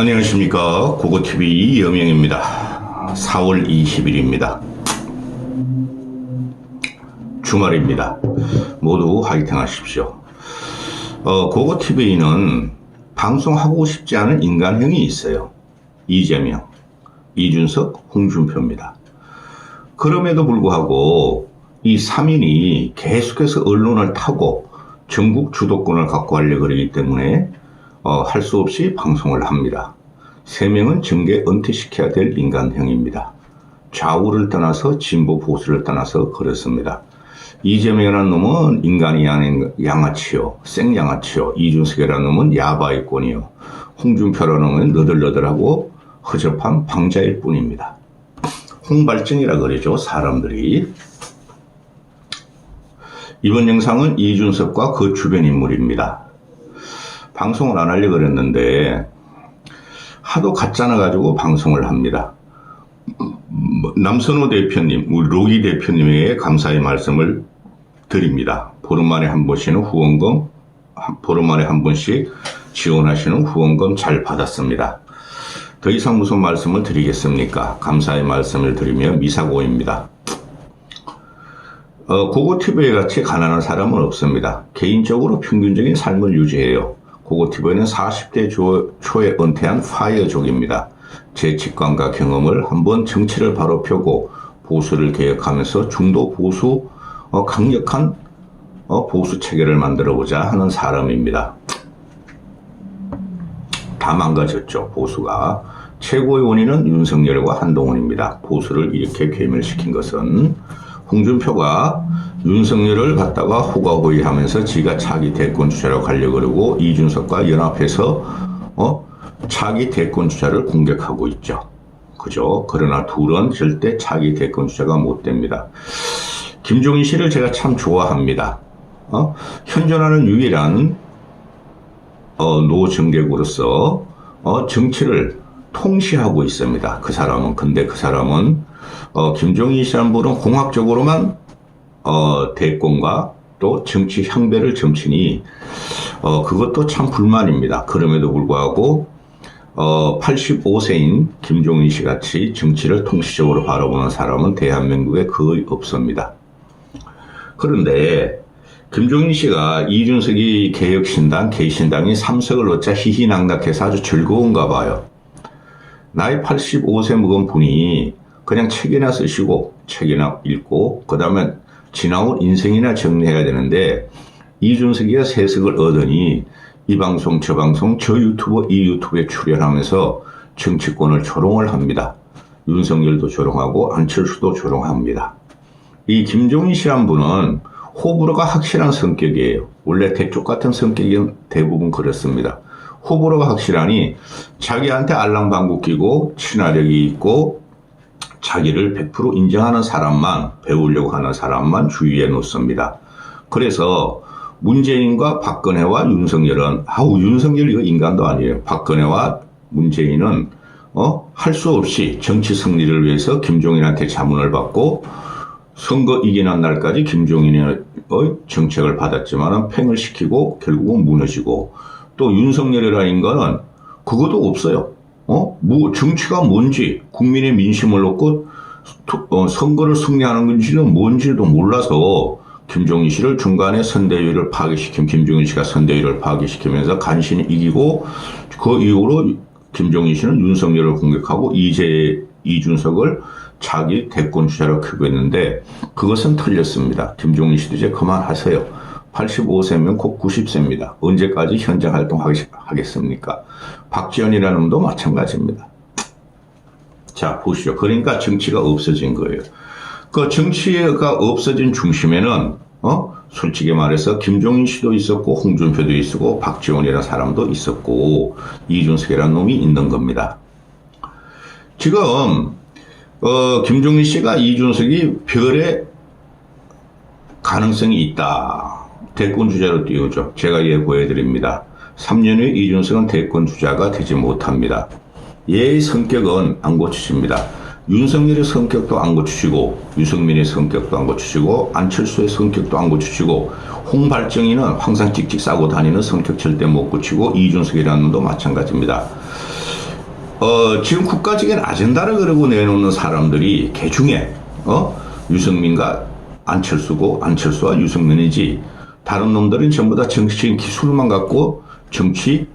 안녕하십니까. 고고TV 여명입니다. 4월 20일입니다. 주말입니다. 모두 화이팅 하십시오. 고고TV는 방송하고 싶지 않은 인간형이 있어요. 이재명, 이준석, 홍준표입니다. 그럼에도 불구하고 이 3인이 계속해서 언론을 타고 전국 주도권을 갖고 하려고 그러기 때문에 할 수 없이 방송을 합니다. 3명은 정계 은퇴시켜야 될 인간형입니다. 좌우를 떠나서 진보 보수를 떠나서 그렇습니다. 이재명이라는 놈은 인간이 아닌 양아치요, 생양아치요. 이준석이라는 놈은 야바이꾼이요. 홍준표라는 놈은 너덜너덜하고 허접한 방자일 뿐입니다. 홍발증이라 그러죠, 사람들이. 이번 영상은 이준석과 그 주변 인물입니다. 방송을 안 하려고 그랬는데 하도 가짜나 가지고 방송을 합니다. 남선호 대표님, 우리 로기 대표님에게 감사의 말씀을 드립니다. 보름 만에 한 번씩은 후원금, 보름 만에 한 번씩 지원하시는 후원금 잘 받았습니다. 더 이상 무슨 말씀을 드리겠습니까? 감사의 말씀을 드리며 미사고입니다. 고고TV에 같이 가난한 사람은 없습니다. 개인적으로 평균적인 삶을 유지해요. 고고TV는 40대 초에 은퇴한 파이어족입니다. 제 직관과 경험을 한번 정치를 바로 펴고 보수를 개혁하면서 중도 보수, 강력한 보수 체계를 만들어보자 하는 사람입니다. 다 망가졌죠, 보수가. 최고의 원인은 윤석열과 한동훈입니다. 보수를 이렇게 괴멸시킨 것은 홍준표가 윤석열을 갖다가 호가호위하면서 지가 차기 대권 주자로 가려고 그러고 이준석과 연합해서 차기 대권 주자를 공격하고 있죠. 그죠? 그러나 둘은 절대 차기 대권 주자가 못 됩니다. 김종인 씨를 제가 참 좋아합니다. 현존하는 유일한 노정객으로서 정치를 통시하고 있습니다. 그 사람은. 근데 그 사람은 김종인 씨라는 분은 공학적으로만 대권과 또 정치 향배를 점치니 그것도 참 불만입니다. 그럼에도 불구하고 85세인 김종인 씨 같이 정치를 통시적으로 바라보는 사람은 대한민국에 거의 없습니다. 그런데 김종인 씨가 이준석이 개혁신당, 개신당이 3석을 얻자 희희낙낙해서 아주 즐거운가 봐요. 나이 85세 먹은 분이 그냥 책이나 쓰시고 책이나 읽고 그 다음에 지나온 인생이나 정리해야 되는데 이준석이가 3석을 얻으니 이 방송 저 방송 저 유튜브 이 유튜브에 출연하면서 정치권을 조롱을 합니다. 윤석열도 조롱하고 안철수도 조롱합니다. 이 김종인 씨란 분은 호불호가 확실한 성격이에요. 원래 대쪽 같은 성격이 대부분 그렇습니다. 호불호가 확실하니 자기한테 알랑방구 끼고 친화력이 있고 자기를 100% 인정하는 사람만, 배우려고 하는 사람만 주위에 놓습니다. 그래서 문재인과 박근혜와 윤석열은 윤석열 이거 인간도 아니에요. 박근혜와 문재인은 할 수 없이 정치 승리를 위해서 김종인한테 자문을 받고 선거 이기는 날까지 김종인의 정책을 받았지만 팽을 시키고 결국은 무너지고, 또 윤석열이라는 인간은 그것도 없어요. 정치가 뭔지, 국민의 민심을 놓고 선거를 승리하는 건지는 뭔지도 몰라서 김종인 씨를 중간에 선대위를 파괴시킨, 김종인 씨가 선대위를 파괴시키면서 간신히 이기고, 그 이후로 김종인 씨는 윤석열을 공격하고 이준석을 자기 대권 주자로 켜고 있는데 그것은 틀렸습니다. 김종인 씨도 이제 그만하세요. 85세면 곧 90세입니다. 언제까지 현장 활동하겠습니까? 박지원이라는 놈도 마찬가지입니다. 자, 보시죠. 그러니까 정치가 없어진 거예요. 그 정치가 없어진 중심에는 솔직히 말해서 김종인 씨도 있었고 홍준표도 있었고 박지원이라는 사람도 있었고 이준석이라는 놈이 있는 겁니다. 지금 김종인 씨가 이준석이 별의 가능성이 있다. 대권 주자로 띄우죠. 제가 예고해드립니다. 3년 후에 이준석은 대권 주자가 되지 못합니다. 얘의 성격은 안 고치십니다. 윤석열의 성격도 안 고치시고, 유승민의 성격도 안 고치시고, 안철수의 성격도 안 고치시고, 홍발정이는 항상 찍찍 싸고 다니는 성격 절대 못 고치고, 이준석이라는 놈도 마찬가지입니다. 지금 국가적인 아젠다를 그러고 내놓는 사람들이 개중에, 유승민과 안철수고, 안철수와 유승민이지, 다른 놈들은 전부 다 정치적인 기술만 갖고 정치,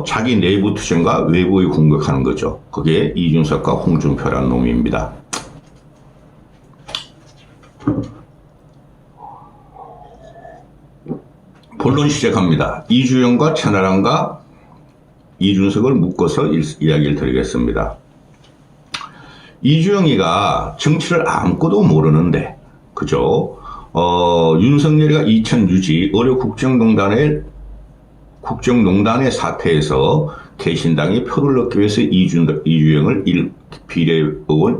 자기 내부 투쟁과 외부에 공격하는 거죠. 그게 이준석과 홍준표라는 놈입니다. 본론 시작합니다. 이주영과 천하람과 이준석을 묶어서 이야기를 드리겠습니다. 이주영이가 정치를 아무것도 모르는데, 그죠? 윤석열이가 2006지 의료 국정농단의 사태에서 개신당이 표를 넣기 위해서 이주영을 비례후보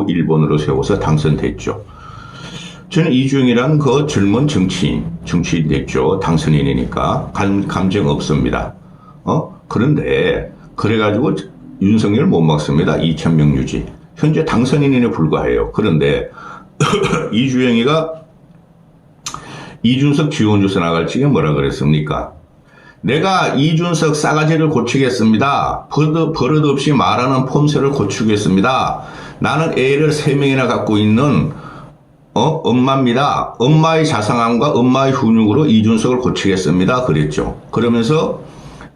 1번으로 세워서 당선됐죠. 저는 이주영이라는 그 젊은 정치인 됐죠. 당선인이니까 감정 없습니다. 그런데 그래가지고 윤석열 못 막습니다. 2000명 유지. 현재 당선인에 불과해요. 그런데 이주영이가 이준석 지원조사 나갈 적에 뭐라 그랬습니까? 내가 이준석 싸가지를 고치겠습니다. 버릇없이 말하는 폼새를 고치겠습니다. 나는 애를 3명이나 갖고 있는 엄마입니다. 엄마의 자상함과 엄마의 훈육으로 이준석을 고치겠습니다. 그랬죠. 그러면서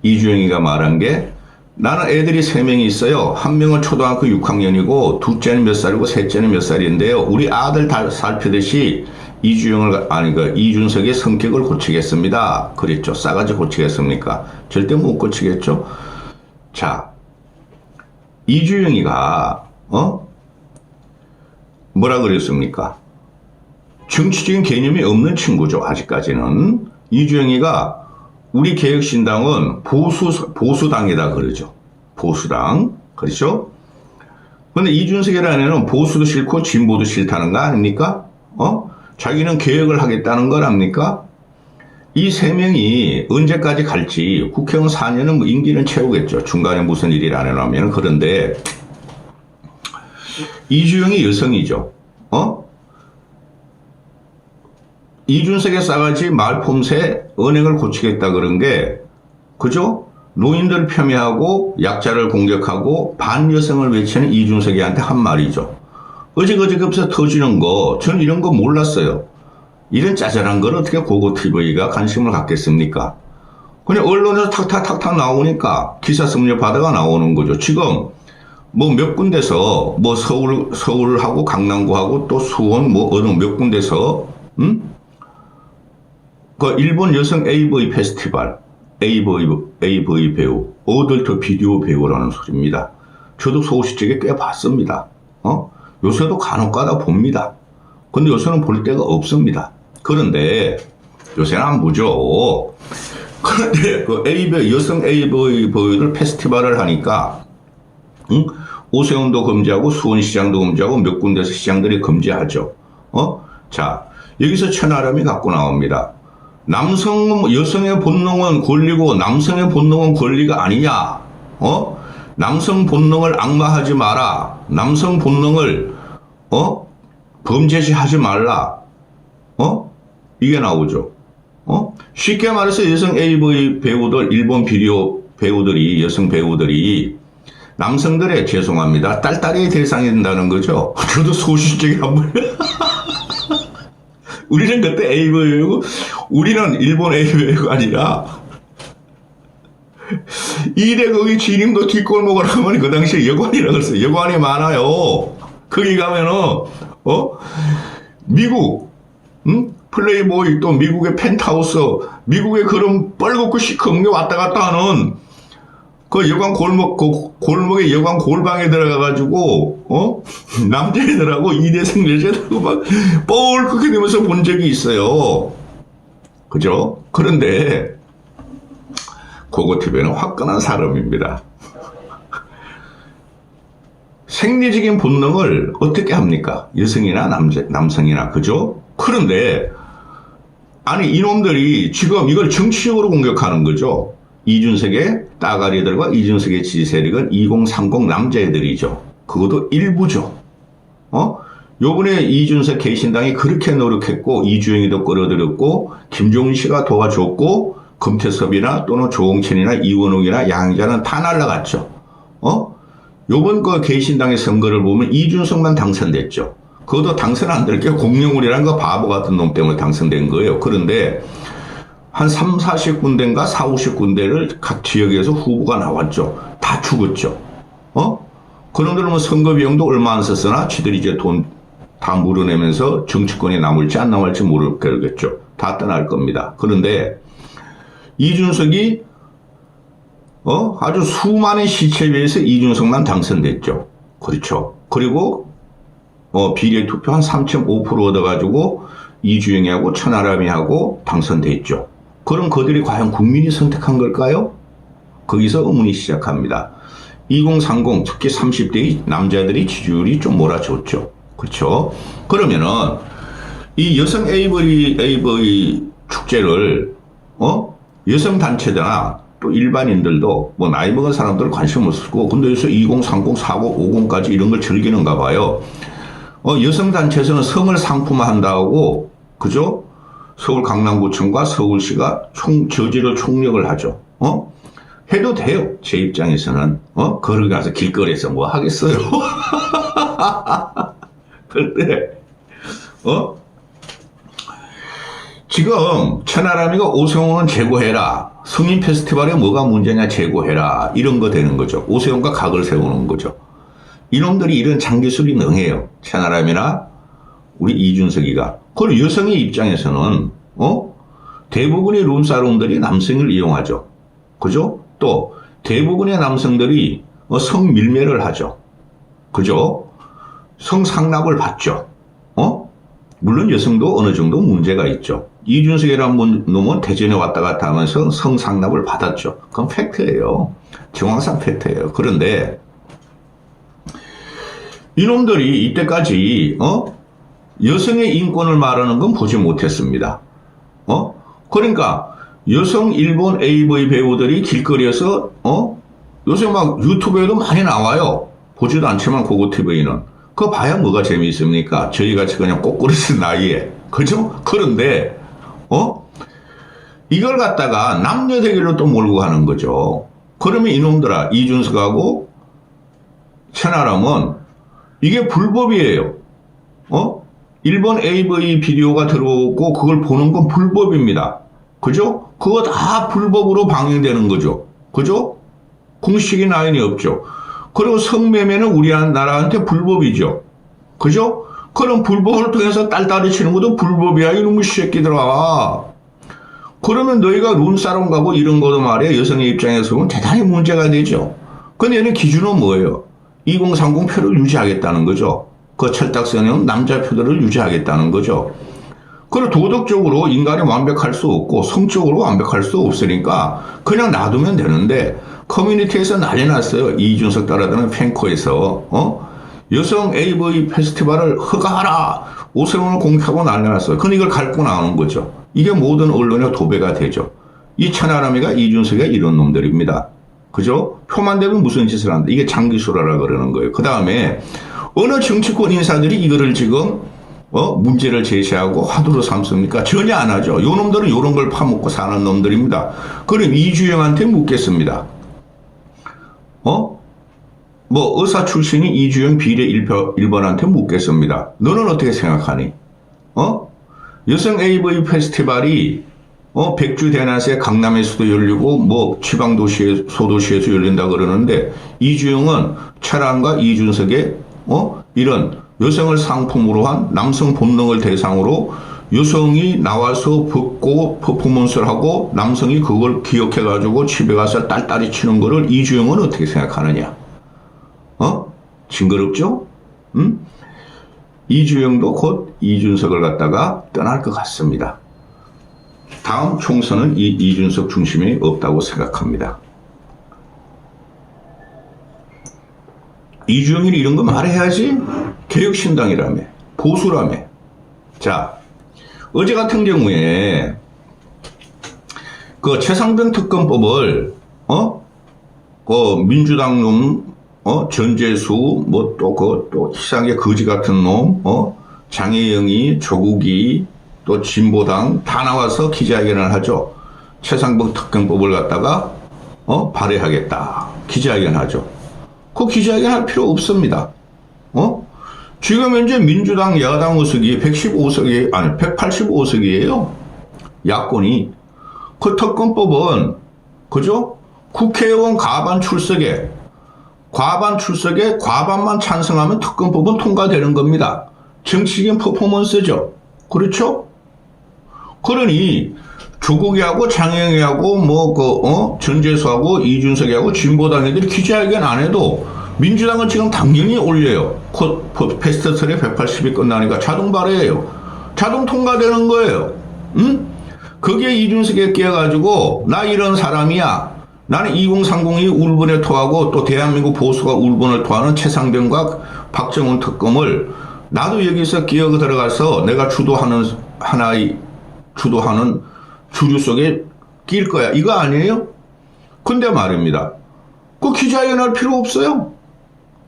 이주영이가 말한 게 나는 애들이 3명이 있어요. 한 명은 초등학교 6학년이고 둘째는 몇 살이고 셋째는 몇 살인데요. 우리 아들 다 살피듯이 이준석의 성격을 고치겠습니다. 그랬죠. 싸가지 고치겠습니까? 절대 못 고치겠죠. 자, 이주영이가 뭐라 그랬습니까? 정치적인 개념이 없는 친구죠. 아직까지는. 이주영이가 우리 개혁신당은 보수당이다 그러죠. 보수당. 그렇죠? 근데 이준석이라는 애는 보수도 싫고 진보도 싫다는 거 아닙니까? 자기는 개혁을 하겠다는 걸 압니까? 이 3명이 언제까지 갈지 국회의원 4년은 뭐 임기는 채우겠죠. 중간에 무슨 일이 안 일어나면. 그런데 이주영이 여성이죠. 이준석의 싸가지 말폼새 언행을 고치겠다 그런 게, 그죠? 노인들 폄훼하고 약자를 공격하고 반여성을 외치는 이준석이한테 한 말이죠. 어지간해서 터지는 거, 저는 이런 거 몰랐어요. 이런 짜잘한 걸 어떻게 고고TV가 관심을 갖겠습니까? 그냥 언론에서 탁탁탁탁 나오니까 기사 섭렵하다가 나오는 거죠. 지금 뭐 몇 군데서 뭐 서울하고 강남구하고 또 수원 뭐 어느 몇 군데서 그 일본 여성 AV 페스티벌, AV 배우, 어덜트 비디오 배우라는 소리입니다. 저도 소식책에 꽤 봤습니다. 요새도 간혹가다 봅니다. 근데 요새는 볼 데가 없습니다. 그런데 요새는 안 보죠. 그런데 그 여성 AV 배우들 페스티벌을 하니까 오세훈도 금지하고 수원시장도 금지하고 몇 군데서 시장들이 금지하죠. 자, 여기서 천하람이 갖고 나옵니다. 여성의 본능은 권리고 남성의 본능은 권리가 아니냐. 남성 본능을 악마하지 마라. 남성 본능을 범죄시하지 말라. 이게 나오죠. 쉽게 말해서 여성 AV 배우들, 일본 비디오 배우들이, 여성 배우들이 남성들의, 죄송합니다, 딸딸이의 대상이 된다는 거죠. 저도 소식적이 한번 우리는 그때 AV고 우리는 일본 AV가 아니라 이대 거기 지림도 뒷골목을 하면 그 당시에 여관이라고 그랬어요. 여관이 많아요. 거기 가면은 미국 플레이보이, 또 미국의 펜트하우스, 미국의 그런 뻘겋고 시커먼 게 왔다 갔다 하는 그 여관 골목에 여관 골방에 들어가가지고 남자애들하고 이대생 여자들하고 막 뻘겋게 되면서 본 적이 있어요. 그죠? 그런데 고고TV는 화끈한 사람입니다. 생리적인 본능을 어떻게 합니까? 여성이나 남성이나, 그죠? 그런데 아니 이놈들이 지금 이걸 정치적으로 공격하는 거죠. 이준석의 따가리들과 이준석의 지지 세력은 2030 남자애들이죠. 그것도 일부죠. 요번에 이준석 개신당이 그렇게 노력했고 이주영이도 끌어들였고 김종인 씨가 도와줬고 금태섭이나 또는 조홍천이나 이원웅이나 양자는 다 날라갔죠. 요번 그 개신당의 선거를 보면 이준석만 당선됐죠. 그것도 당선 안 될 게 공영울이라는 거 바보 같은 놈 때문에 당선된 거예요. 그런데 한 3, 40군데인가 4, 50군데를 각 지역에서 후보가 나왔죠. 다 죽었죠. 그놈들은 뭐 선거 비용도 얼마 안 썼으나 지들이 이제 돈 다 물어내면서 정치권이 남을지 안 남을지 모르겠죠. 다 떠날 겁니다. 그런데 이준석이 아주 수많은 시체에 비해서 이준석만 당선됐죠. 그렇죠. 그리고 비례 투표 한 3.5% 얻어가지고 이주영이하고 천하람이하고 당선됐죠. 그럼 그들이 과연 국민이 선택한 걸까요? 거기서 의문이 시작합니다. 2030 특히 30대의 남자들이 지지율이 좀 몰아줬죠. 그렇죠. 그러면은 이 여성 AV 축제를 여성 단체나 또 일반인들도 뭐 나이 먹은 사람들 관심 없었고 근데 여기서 2030, 40, 50까지 이런 걸 즐기는가 봐요. 여성 단체에서는 성을 상품화한다고 그죠? 서울 강남구청과 서울시가 저지를 총력을 하죠. 해도 돼요. 제 입장에서는 걸어가서 길거리에서 뭐 하겠어요. 그런데 지금 천하람이가 오세훈은 제고해라. 성인 페스티벌에 뭐가 문제냐 제고해라. 이런 거 되는 거죠. 오세훈과 각을 세우는 거죠. 이놈들이 이런 장기술이 능해요. 천하람이나 우리 이준석이가. 그리고 여성의 입장에서는 대부분의 룸사롱들이 남성을 이용하죠. 그죠? 또 대부분의 남성들이 성밀매를 하죠. 그죠? 성상납을 받죠. 물론 여성도 어느 정도 문제가 있죠. 이준석이라는 놈은 대전에 왔다 갔다 하면서 성상납을 받았죠. 그건 팩트예요. 정황상 팩트예요. 그런데 이놈들이 이때까지 여성의 인권을 말하는 건 보지 못했습니다. 그러니까 여성 일본 AV 배우들이 길거리에서 요새 막 유튜브에도 많이 나와요. 보지도 않지만 고고 TV는 그거 봐야 뭐가 재미있습니까? 저희같이 그냥 꼬꾸리는 나이에 그죠? 그런데 이걸 갖다가 남녀 대결로 또 몰고 가는 거죠. 그러면 이놈들아 이준석하고 천하람은 이게 불법이에요. 일본 AV 비디오가 들어오고 그걸 보는 건 불법입니다. 그죠? 그거 다 불법으로 방영되는 거죠. 그죠? 공식인 라인이 없죠. 그리고 성매매는 우리나라한테 불법이죠. 그죠? 그럼 불법을 통해서 딸딸이 치는 것도 불법이야. 이놈의 새끼들아. 그러면 너희가 룸사롱 가고 이런 거도 말이야. 여성의 입장에서 보면 대단히 문제가 되죠. 근데 얘는 기준은 뭐예요? 2030 표를 유지하겠다는 거죠. 그 철딱선은 남자 표들을 유지하겠다는 거죠. 그리고 도덕적으로 인간이 완벽할 수 없고 성적으로 완벽할 수 없으니까 그냥 놔두면 되는데 커뮤니티에서 난리 났어요. 이준석 따라다니는 팬코에서 여성 AV 페스티벌을 허가하라. 오세훈을 공개하고 난리 났어요. 근데 이걸 갖고 나오는 거죠. 이게 모든 언론의 도배가 되죠. 이 천하람이가 이준석이가 이런 놈들입니다. 그죠? 표만 되면 무슨 짓을 한다. 이게 장기술하라 그러는 거예요. 그 다음에 어느 정치권 인사들이 이거를 지금 문제를 제시하고 화두로 삼습니까? 전혀 안 하죠. 요 놈들은 이런 걸 파먹고 사는 놈들입니다. 그럼 이주영한테 묻겠습니다. 뭐 의사 출신이 이주영 비례 1번한테 묻겠습니다. 너는 어떻게 생각하니? 여성 AV 페스티벌이 백주 대낮에 강남에서도 열리고 뭐 지방 도시에 소도시에서 열린다 그러는데 이주영은 천하람과 이준석의 이런 여성을 상품으로 한 남성 본능을 대상으로 여성이 나와서 벗고 퍼포먼스를 하고 남성이 그걸 기억해가지고 집에 가서 딸딸이 치는 거를 이주영은 어떻게 생각하느냐? 징그럽죠? 이주영도 곧 이준석을 갖다가 떠날 것 같습니다. 다음 총선은 이준석 중심이 없다고 생각합니다. 이주영이 이런 거 말해야지. 개혁신당이라며 보수라며. 자, 어제 같은 경우에 그 최상병 특검법을 그 민주당 놈 전재수 뭐 또 희상의 거지 같은 놈 장혜영이 조국이 또 진보당 다 나와서 기자회견을 하죠. 최상병 특검법을 갖다가 발의하겠다 기자회견하죠. 그 기자회견 할 필요 없습니다. 지금 현재 민주당 야당 의석이 115석이, 아니, 185석이에요. 야권이. 그 특검법은, 그죠? 국회의원 과반 출석에 과반만 찬성하면 특검법은 통과되는 겁니다. 정치적인 퍼포먼스죠. 그렇죠? 그러니, 조국이하고 장영희하고 전재수하고 이준석이하고 진보당애들이 기자회견 안 해도 민주당은 지금 당연히 올려요. 패스트트랙 180이 끝나니까 자동 발의해요. 자동 통과되는 거예요. 응? 거기에 이준석이 끼어가지고 나 이런 사람이야. 나는 2030이 울분에 토하고 또 대한민국 보수가 울분을 토하는 최상병과 박정훈 특검을 나도 여기서 끼어 들어가서 내가 주도하는 주류 속에 낄 거야. 이거 아니에요? 근데 말입니다. 그 기자회견 할 필요 없어요.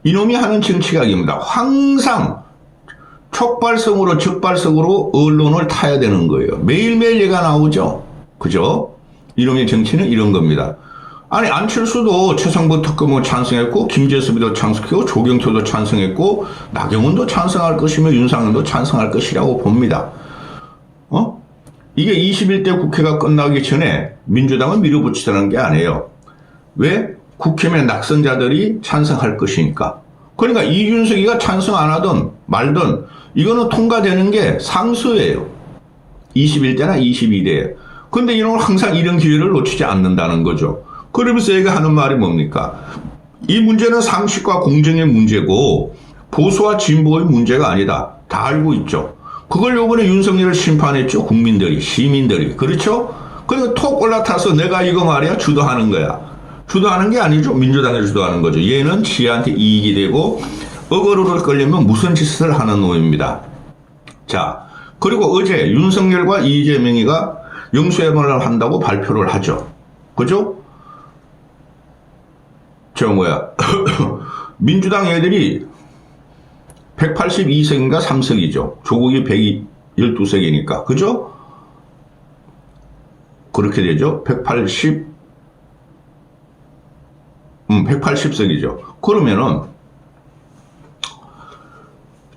이놈이 하는 정치각입니다. 항상 촉발성으로 적발성으로 언론을 타야 되는 거예요. 매일매일 얘가 나오죠. 그죠? 이놈의 정치는 이런 겁니다. 아니 안철수도 최상부 특검을 찬성했고 김재수비도 찬성했고 조경태도 찬성했고 나경원도 찬성할 것이며 윤상현도 찬성할 것이라고 봅니다. 이게 21대 국회가 끝나기 전에 민주당은 밀어붙이자는 게 아니에요. 왜? 국회면 낙선자들이 찬성할 것이니까. 그러니까 이준석이가 찬성 안 하든 말든 이거는 통과되는 게 상수예요. 21대나 22대. 근데 이놈은 항상 이런 기회를 놓치지 않는다는 거죠. 그러면서 얘가 하는 말이 뭡니까? 이 문제는 상식과 공정의 문제고 보수와 진보의 문제가 아니다. 다 알고 있죠. 그걸 요번에 윤석열을 심판했죠. 국민들이, 시민들이. 그렇죠? 그리고 톡 올라타서 내가 이거 말이야 주도하는 거야. 주도하는 게 아니죠. 민주당이 주도하는 거죠. 얘는 지한테 이익이 되고 어거로를 끌려면 무슨 짓을 하는 놈입니다. 자, 그리고 어제 윤석열과 이재명이가 영수회견을 한다고 발표를 하죠. 그죠? 민주당 애들이 182석인가 3석이죠. 조국이 112석이니까. 그죠? 그렇게 되죠. 180석이죠. 그러면은,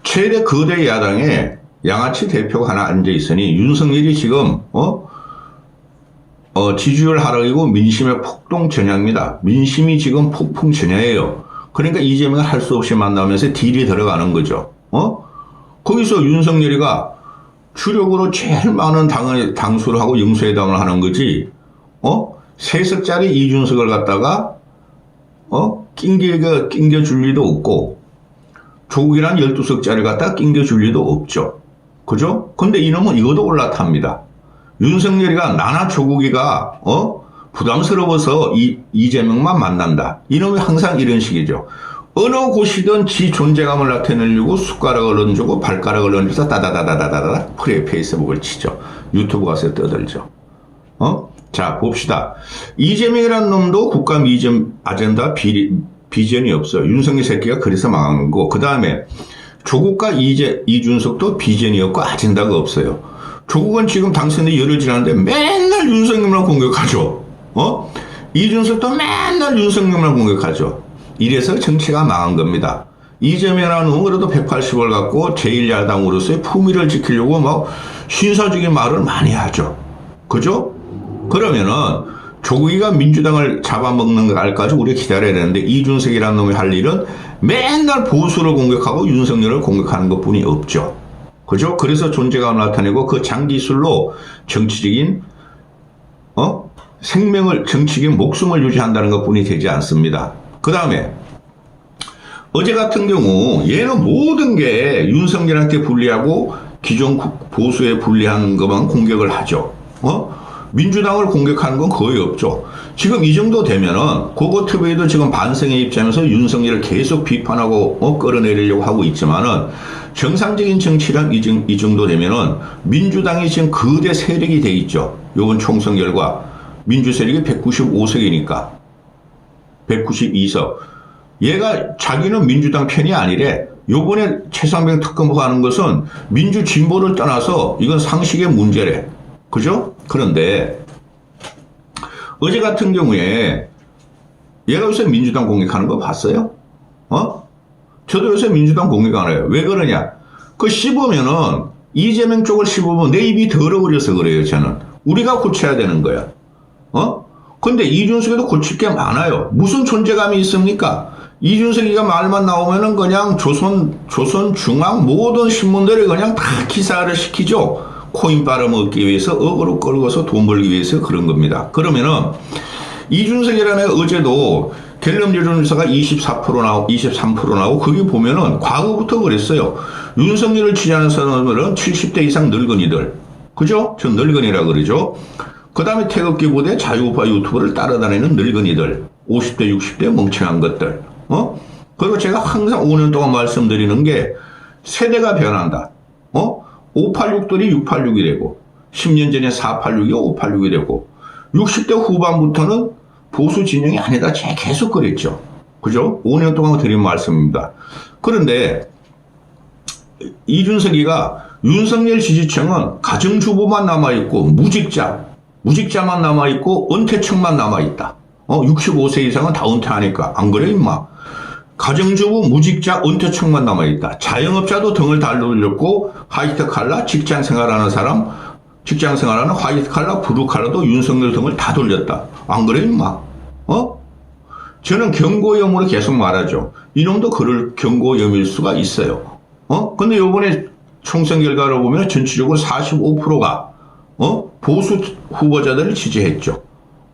최대 거대 야당에 양아치 대표가 하나 앉아있으니, 윤석열이 지금, 지지율 하락이고 민심의 폭동 전야입니다. 민심이 지금 폭풍 전야예요. 그러니까 이재명을 할 수 없이 만나면서 딜이 들어가는 거죠. 거기서 윤석열이가 주력으로 제일 많은 당수를 하고 영수회담을 하는 거지. 3석짜리 이준석을 갖다가 낑겨줄 리도 없고 조국이란 12석짜리 갖다가 낑겨줄 리도 없죠. 그죠? 근데 이놈은 이것도 올라탑니다. 윤석열이가 나나 조국이가 부담스러워서 이재명만 만난다. 이놈이 항상 이런 식이죠. 어느 곳이든 지 존재감을 나타내려고 숟가락을 얹고 발가락을 얹어서 다다다다다다다 페이스북을 치죠. 유튜브 가서 떠들죠. 자 봅시다. 이재명이라는 놈도 국가 미전 아젠다 비전이 없어요. 윤석열 새끼가 그래서 망한 거고, 그 다음에 조국과 이준석도 비전이 없고 아젠다가 없어요. 조국은 지금 당선이 열흘 지났는데 맨날 윤석열만 공격하죠. 이준석도 맨날 윤석열만 공격하죠. 이래서 정치가 망한 겁니다. 이재명이라는 놈은 그래도 180을 갖고 제1야당으로서의 품위를 지키려고 막 신사적인 말을 많이 하죠. 그죠? 그러면은 조국이가 민주당을 잡아먹는 날까지 우리가 기다려야 되는데 이준석이라는 놈이 할 일은 맨날 보수를 공격하고 윤석열을 공격하는 것뿐이 없죠. 그죠? 그래서 존재감을 나타내고 그 장기술로 정치적인 정치적인 목숨을 유지한다는 것뿐이 되지 않습니다. 그 다음에 어제 같은 경우 얘는 모든 게 윤석열한테 불리하고 기존 보수에 불리한 것만 공격을 하죠. 민주당을 공격하는 건 거의 없죠. 지금 이 정도 되면은 고고TV도 지금 반성의 입장에서 윤석열을 계속 비판하고 끌어내리려고 하고 있지만은 정상적인 정치란 이 정도 되면은 민주당이 지금 거대 세력이 돼 있죠. 요번 총선 결과 민주 세력이 195석이니까 192석. 얘가 자기는 민주당 편이 아니래. 요번에 최상병 특검을 하는 것은 민주 진보를 떠나서 이건 상식의 문제래. 그죠? 그런데 어제 같은 경우에 얘가 요새 민주당 공격하는 거 봤어요? 저도 요새 민주당 공격 안 해요. 왜 그러냐? 그 씹으면은 이재명 쪽을 씹으면 내 입이 더러워져서 그래요. 저는 우리가 고쳐야 되는 거야. 근데 이준석이도 고칠 게 많아요. 무슨 존재감이 있습니까? 이준석이가 말만 나오면은 그냥 조선중앙 모든 신문들이 그냥 다 기사를 시키죠. 코인 빨아먹기 위해서 억으로 끌고서 돈 벌기 위해서 그런 겁니다. 그러면은 이준석이라는 어제도 갤럽 여론조사가 23% 나오고 거기 보면은 과거부터 그랬어요. 윤석열을 지지하는 사람들은 70대 이상 늙은이들. 그죠? 저 늙은이라 그러죠. 그 다음에 태극기 부대 자유우파 유튜브를 따라다니는 늙은이들. 50대, 60대 멍청한 것들. 그리고 제가 항상 5년 동안 말씀드리는 게 세대가 변한다. 586들이 686이 되고 10년 전에 486이 586이 되고 60대 후반부터는 보수 진영이 아니다. 제가 계속 그랬죠. 그죠? 5년 동안 드린 말씀입니다. 그런데 이준석이가 윤석열 지지층은 가정주부만 남아있고 무직자만 남아있고 은퇴층만 남아있다. 65세 이상은 다 은퇴하니까. 안 그래 임마. 가정주부, 무직자, 은퇴층만 남아있다. 자영업자도 등을 달돌렸고 화이트 칼라, 직장 생활하는 화이트 칼라, 블루 칼라도 윤석열 등을 다 돌렸다. 안 그래 임마. 저는 경고염으로 계속 말하죠. 이놈도 그럴 경고염일 수가 있어요. 근데 요번에 총선 결과를 보면 전체적으로 45%가 보수 후보자들을 지지했죠.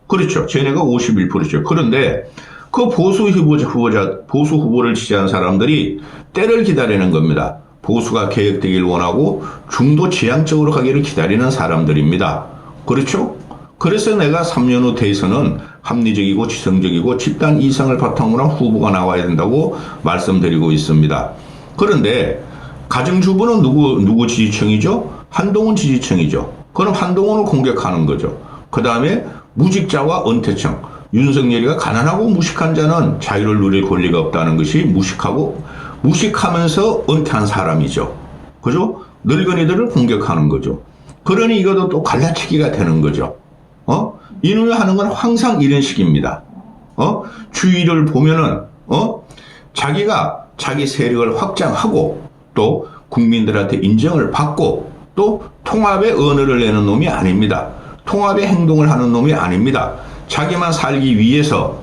그렇죠. 쟤네가 51%죠. 그런데 그 보수 후보를 지지한 사람들이 때를 기다리는 겁니다. 보수가 개혁되길 원하고 중도 지향적으로 가기를 기다리는 사람들입니다. 그렇죠? 그래서 내가 3년 후 대선은 합리적이고 지성적이고 집단 이상을 바탕으로 한 후보가 나와야 된다고 말씀드리고 있습니다. 그런데 가정주부는 누구 지지층이죠? 한동훈 지지층이죠. 그럼 한동훈을 공격하는 거죠. 그 다음에 무직자와 은퇴층. 윤석열이가 가난하고 무식한 자는 자유를 누릴 권리가 없다는 것이 무식하면서 은퇴한 사람이죠. 그죠? 늙은이들을 공격하는 거죠. 그러니 이것도 또 갈라치기가 되는 거죠. 이놈이 하는 건 항상 이런 식입니다. 주위를 보면은, 자기가 자기 세력을 확장하고 또 국민들한테 인정을 받고 또 통합의 언어를 내는 놈이 아닙니다. 통합의 행동을 하는 놈이 아닙니다. 자기만 살기 위해서,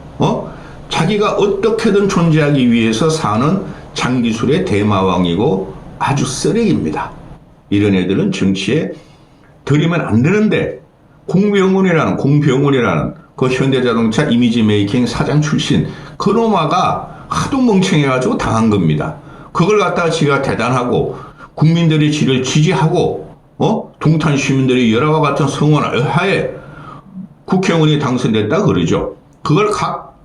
자기가 어떻게든 존재하기 위해서 사는 장기술의 대마왕이고 아주 쓰레기입니다. 이런 애들은 정치에 들이면 안 되는데, 공병훈이라는 그 현대자동차 이미지 메이킹 사장 출신 그 놈아가 하도 멍청해가지고 당한 겁니다. 그걸 갖다가 지가 대단하고 국민들이 지를 지지하고 동탄 시민들이 열화와 같은 성원을 하에 국회의원이 당선됐다 그러죠. 그걸 각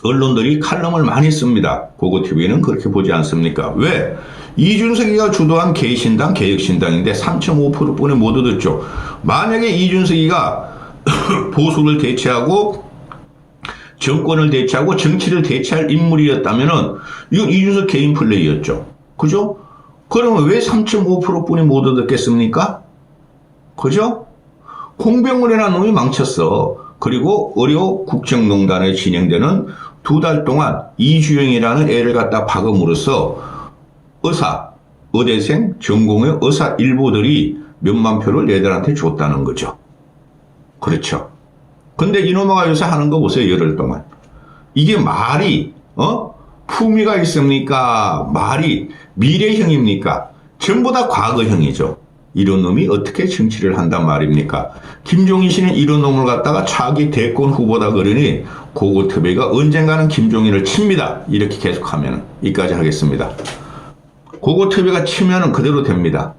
언론들이 칼럼을 많이 씁니다. 고고TV는 그렇게 보지 않습니까? 왜? 이준석이가 주도한 개신당, 개혁신당인데 3.5%뿐이 못 얻었죠. 만약에 이준석이가 보수를 대체하고 정권을 대체하고 정치를 대체할 인물이었다면은 이건 이준석 개인 플레이였죠. 그죠? 그러면 왜 3.5%뿐이 못 얻었겠습니까? 그죠? 홍병훈이라는 놈이 망쳤어. 그리고 의료 국정농단에 진행되는 2달 동안 이주영이라는 애를 갖다 박음으로써 의대생 전공의 의사 일부들이 몇만 표를 얘들한테 줬다는 거죠. 그렇죠. 근데 이놈아가 요새 하는 거 보세요. 열흘 동안. 이게 말이 품위가 있습니까? 말이 미래형입니까? 전부 다 과거형이죠. 이런 놈이 어떻게 정치를 한단 말입니까? 김종인 씨는 이런 놈을 갖다가 차기 대권 후보다 그러니 고고TV가 언젠가는 김종인을 칩니다. 이렇게 계속하면. 이까지 하겠습니다. 고고TV가 치면은 그대로 됩니다.